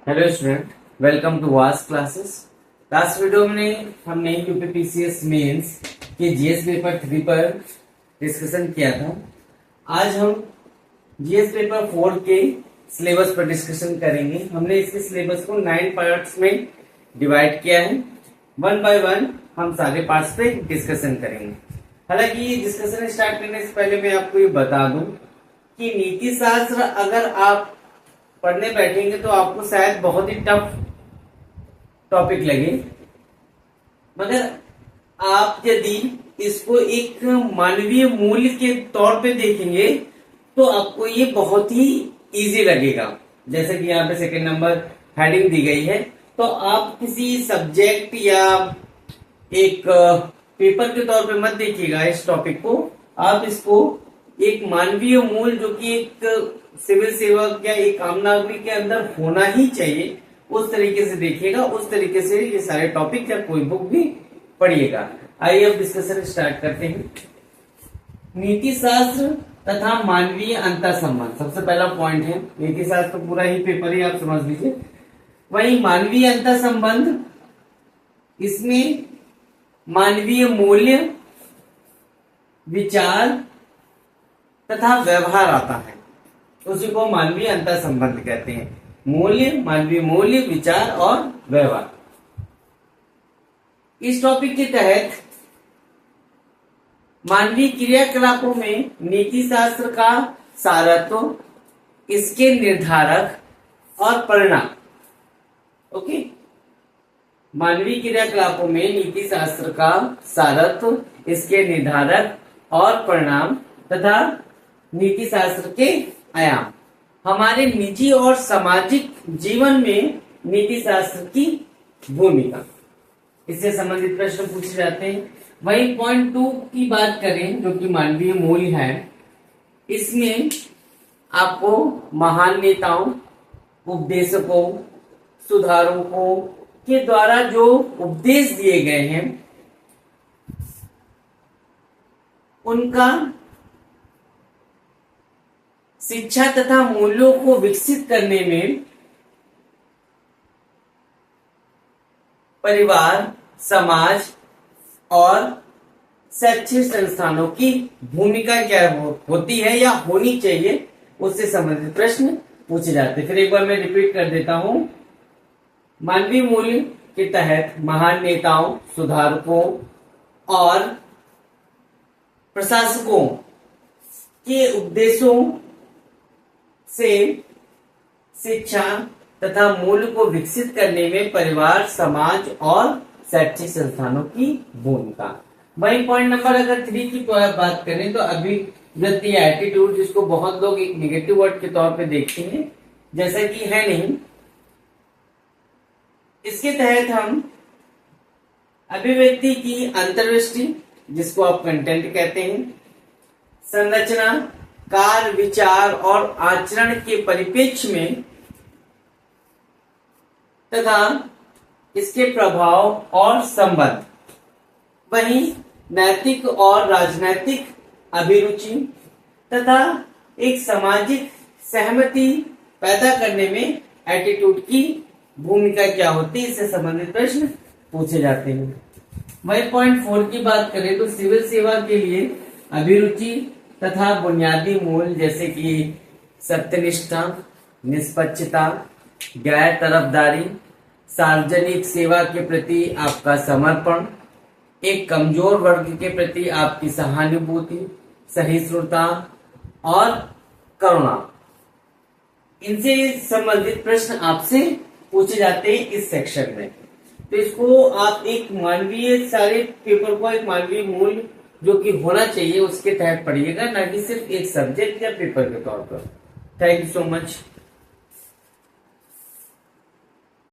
Hello student, welcome to वास classes. Last video में हमने यूपीपीसीएस मेंस के जीएस पेपर 3 पर डिस्कशन किया था। आज हम जीएस पेपर 4 के सिलेबस पर डिस्कशन करेंगे। हमने इसके सिलेबस को 9 पार्ट्स में डिवाइड किया है। वन बाय वन हम सारे पार्ट्स पे डिस्कशन करेंगे। हालांकि डिस्कशन स्टार्ट करने से पहले मैं आपको ये बता दूं कि नीति शास्त्र अगर आप पढ़ने बैठेंगे तो आपको शायद बहुत ही टफ टॉपिक लगे, मगर आप यदि इसको एक मानवीय मूल्य के तौर पे देखेंगे तो आपको ये बहुत ही इजी लगेगा। जैसे कि यहाँ पे सेकंड नंबर हेडिंग दी गई है, तो आप किसी सब्जेक्ट या एक पेपर के तौर पे मत देखिएगा इस टॉपिक को। आप इसको एक मानवीय मूल्य जो कि एक सिविल सेवक या एक आम नागरिक के अंदर होना ही चाहिए, उस तरीके से देखिएगा। उस तरीके से ये सारे टॉपिक या कोई बुक भी पढ़िएगा। आइए अब डिस्कशन स्टार्ट करते हैं। नीति शास्त्र तथा मानवीय अंतर संबंध सबसे पहला पॉइंट है। नीति शास्त्र पूरा ही पेपर ही आप समझ लीजिए। वही मानवीय अंतर संबंध, इसमें मानवीय मूल्य, विचार तथा व्यवहार आता है, उसी को मानवीय अंतर संबंध कहते हैं। मूल्य, मानवीय मूल्य, विचार और व्यवहार। इस टॉपिक के तहत मानवीय क्रियाकलापों में नीति शास्त्र का सारत्व, इसके निर्धारक और परिणाम। ओके, मानवीय क्रियाकलापों में नीति शास्त्र का सारत्व, इसके निर्धारक और परिणाम तथा नीति शास्त्र के आयाम। हमारे निजी और सामाजिक जीवन में नीति शास्त्र की भूमिका, इससे संबंधित प्रश्न पूछे जाते हैं। वही पॉइंट 2 की बात करें जो कि मानवीय मूल्य है, इसमें आपको महान नेताओं, उपदेशकों, सुधारकों के द्वारा जो उपदेश दिए गए हैं उनका शिक्षा तथा मूल्यों को विकसित करने में परिवार, समाज और शैक्षिक संस्थानों की भूमिका क्या होती है या होनी चाहिए, उससे संबंधित प्रश्न पूछे जाते हैं। फिर एक बार मैं रिपीट कर देता हूं। मानवीय मूल्य के तहत महान नेताओं, सुधारकों और प्रशासकों के उपदेशों से शिक्षा तथा मूल्य को विकसित करने में परिवार, समाज और शैक्षिक संस्थानों की भूमिका। वही पॉइंट नंबर अगर 3 की बात करें तो अभिव्यक्ति, एटीट्यूड, जिसको बहुत लोग एक निगेटिव वर्ड के तौर पे देखते हैं, जैसा कि है नहीं। इसके तहत हम अभिव्यक्ति की अंतर्दृष्टि, जिसको आप कंटेंट कहते हैं, संरचना, कार्य, विचार और आचरण के परिप्रेक्ष्य में तथा इसके प्रभाव और संबंध, वहीं नैतिक और राजनैतिक अभिरुचि तथा एक सामाजिक सहमति पैदा करने में एटीट्यूड की भूमिका क्या होती है, इससे संबंधित प्रश्न पूछे जाते हैं। वही पॉइंट 4 की बात करें तो सिविल सेवा के लिए अभिरुचि तथा बुनियादी मूल्य जैसे कि सत्यनिष्ठा, निष्पक्षता, गैर तरफदारी, सार्वजनिक सेवा के प्रति आपका समर्पण, एक कमजोर वर्ग के प्रति आपकी सहानुभूति, सहिष्णुता और करुणा, इनसे संबंधित प्रश्न आपसे पूछे जाते हैं इस सेक्शन में। तो इसको आप एक मानवीय, सारे पेपर को एक मानवीय मूल्य जो कि होना चाहिए उसके तहत पढ़िएगा, ना कि सिर्फ एक सब्जेक्ट या पेपर के तौर पर। Thank you so much.